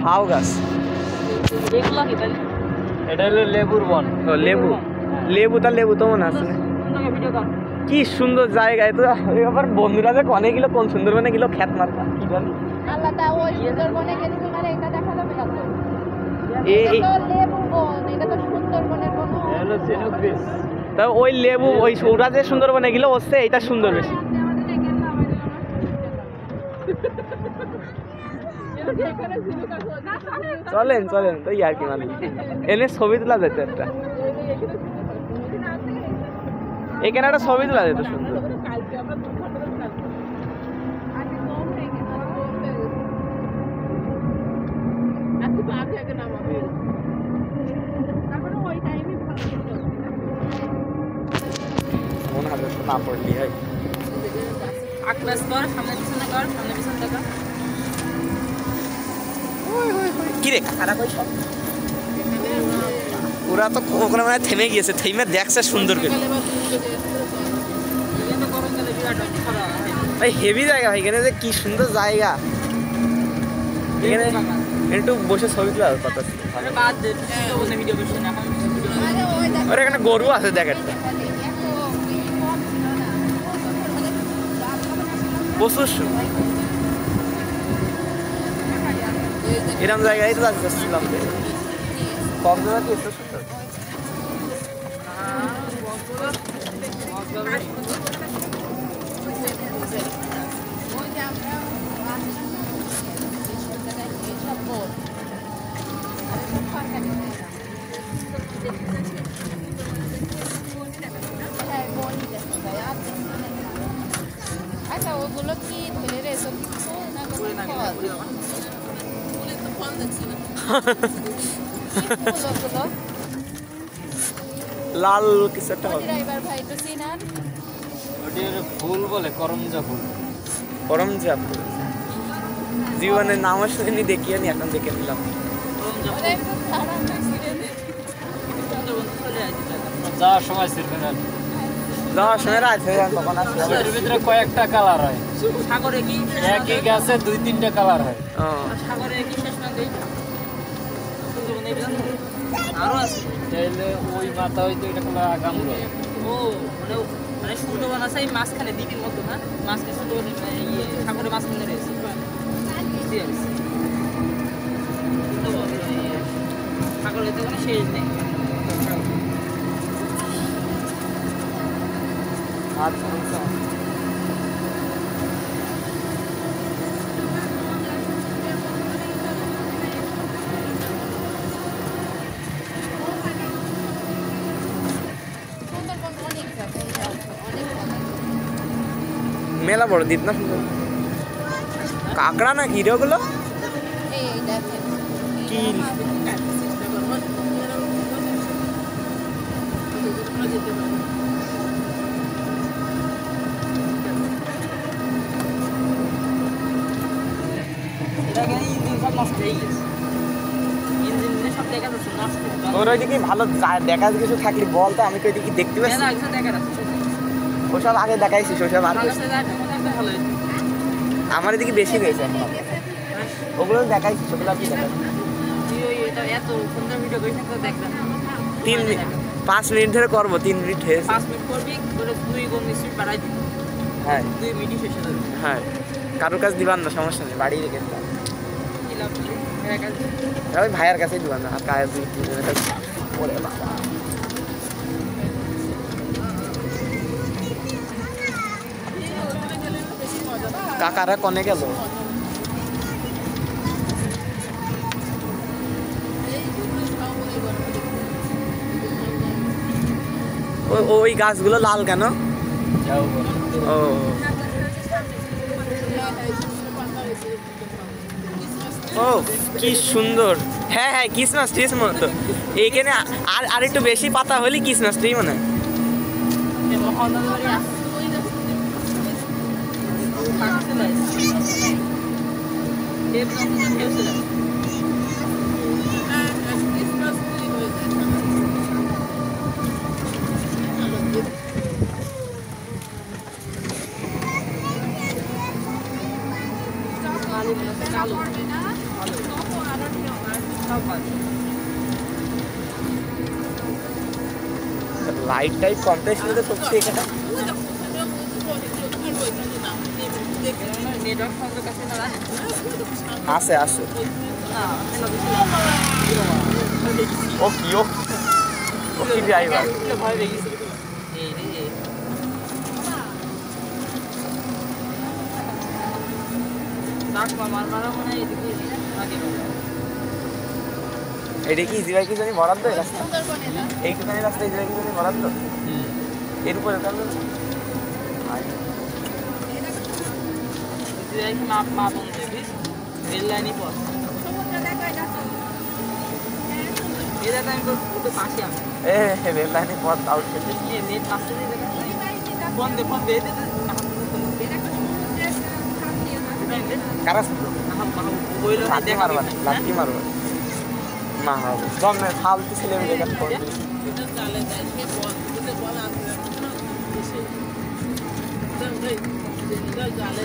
ঝাউ গাছ। এগুলো কি তাহলে? এটা হলো লেবুর বন। ও লেবু, লেবু তার লেবু তো মনে আছে না? ভিডিও কর। কি সুন্দর জায়গায় তো। আবার বন্ধুরা যে অনেক গেলো কোন সুন্দরবনে গেলো খ্যাত মারবা কি জানি। আলাদা ওই সুন্দরবনে গেলে তোমার এটা দেখা যাবে না তো। এই এটা তো লেবু বন, এটা তো সুন্দরবনের কোনো। এটা হলো ঝিনুক বীজ। তা ওই লেবু ওই ওরা যে সুন্দরবনে গেলো হচ্ছে এইটা সুন্দর বেশি। চলেন চলেন তো আর কি মানে এনে ছবি তোলা যেত একটা, এখানে একটা ছবি তোলা যেত সুন্দর। মনে হবে না পড়লি হয়। আক্লাস কর, সামনে পিছনে কর, সামনে পিছনে দেখা। কি রে কাকারা কই সব? ওরা তো ওখানে মানে থেমে গিয়েছে, থেমে দেখছে সুন্দর করে। ভাই হেভি জায়গা ভাই, এখানে যে কি সুন্দর জায়গা। এখানে একটু বসে ছবি তোলা কথা। বাদ দে, ভিডিও করছি না এখন। আর এখানে গরু আছে দেখ একটা, প্রচুর এরকম জায়গায় তো যাচ্ছিলাম। কক্সবাজার কি এত সুন্দর? আচ্ছা ওগুলো কি ধরে রেখেছো কিছু না ওগুলো লাল কিছু একটা হবে। ড্রাইভার ভাই তো চিনান। ওটি হলো ফুল বলে করমজা ফুল। করমজা ফুল জীবনে নাম শুনি দেখিয়ে নি, এখন দেখে নিলাম। ওরা একটু খারাপ লাগছে। যাওয়ার সময় ছিড়বে না। যাওয়ার সময় আছে তখন আসলে এর ভিতরে কয়েকটা কালার হয়। সাগরে কি একই গাছে 2-3টা কালার হয়। সাগরে কি শেষ না দেই? আরো আছে। তাইলে ওই মাথা হইতে এটা কোনো আগামুলো। ও মানে মানে সুন্দরবন আছে এই মাঝখানে দ্বীপের মতো না? মাঝখানে সুন্দরবন ইয়ে সাগরে মাঝখানে রয়েছে। সাগরে তো কোনো শেষ নেই। আচ্ছা মেলা বড় দ্বীপ না সুন্দর। কাঁকড়া না হিরো গুলো কি তোর ওইদিকে ভালো দেখার কিছু থাকলে বল তো, আমি তো ওইদিকে দেখতে পাচ্ছি। ওসব আগে দেখাইছি, ওসব আর আমার এদিকে বেশি হয়েছে। ওগুলো দেখাইছি, সেগুলো কি দেখাই 5 মিনিট ধরে করবো, 3 মিনিট হয়েছে। 5 মিনিট করবি, 2 মিনিট বাড়াই দিবি। হ্যাঁ 2 মিনিট শেষে দেবে। হ্যাঁ কারোর কাছে দিবান না, সমস্যা নেই, বাড়ি রেখে দিলাম। ওই ভাইয়ের কাছেই দিবান না, আর কাজ কাকারা কনে গেল? ওই গাছগুলো লাল কেন? ও ও কি সুন্দর। হ্যাঁ হ্যাঁ ক্রিসমাস ট্রির মতো এইখানে আর একটু বেশি পাতা হলে ক্রিসমাস ট্রি মনে হয়। সব পাবে। লাইট টাইট কমপ্লেক্স তো সত্যি এখানে নেটওয়ার্ক সংযোগ আছে না জানেন? আছে আছে না, কেন দিছিল? ও কি ড্রাইভার ভয় পেয়ে গেছি। এই রে। ডাক মারা মনে হয় এদিকে আগে এটা কি ইজি বাইক জানি বরাদ্দ এই রাস্তা সুন্দরবনে না এইটুখানি রাস্তা ইজি বাইক জানি বরাদ্দ এর উপরে কারণ মা বলতে রেল লাইনই পথ সমুদ্র দেখায় না এদের আমি একটু পাশে আমি রেল লাইনে পথ আউট খেতে নেট পাশে দিয়ে ফোন দে কারা শুনলো লাঠি মারবা লাঠি মারবা না হবে জন্মের ফালতু ছেলে মেয়ে দেখার পর জালে